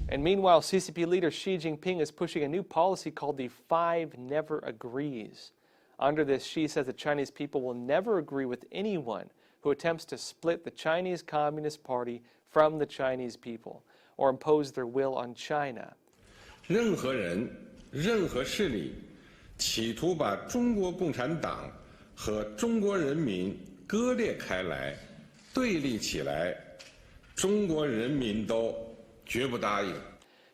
And meanwhile, CCP leader Xi Jinping is pushing a new policy called the Five Never Agrees. Under this, Xi says the Chinese people will never agree with anyone who attempts to split the Chinese Communist Party from the Chinese people or impose their will on China. 任何人、任何势力企图把中国共产党和中国人民割裂开来、对立起来，中国人民都绝不答应。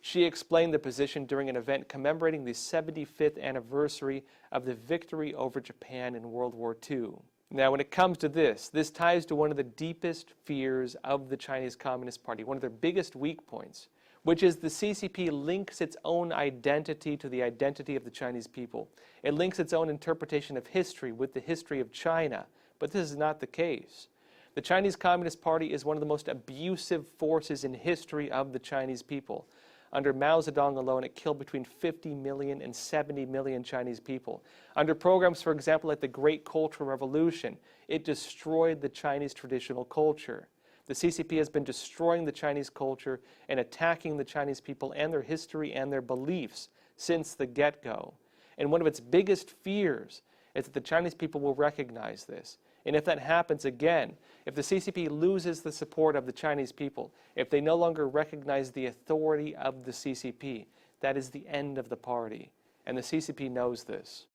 She explained the position during an event commemorating the 75th anniversary of the victory over Japan in World War II. Now, when it comes to this ties to one of the deepest fears of the Chinese Communist Party, one of their biggest weak points, which is the CCP links its own identity to the identity of the Chinese people. It links its own interpretation of history with the history of China, but this is not the case. The Chinese Communist Party is one of the most abusive forces in history of the Chinese people. Under Mao Zedong alone, it killed between 50 million and 70 million Chinese people. Under programs, for example, like the Great Cultural Revolution, it destroyed the Chinese traditional culture. The CCP has been destroying the Chinese culture and attacking the Chinese people and their history and their beliefs since the get-go. And one of its biggest fears is that the Chinese people will recognize this. And if that happens again, if the CCP loses the support of the Chinese people, if they no longer recognize the authority of the CCP, that is the end of the party. And the CCP knows this.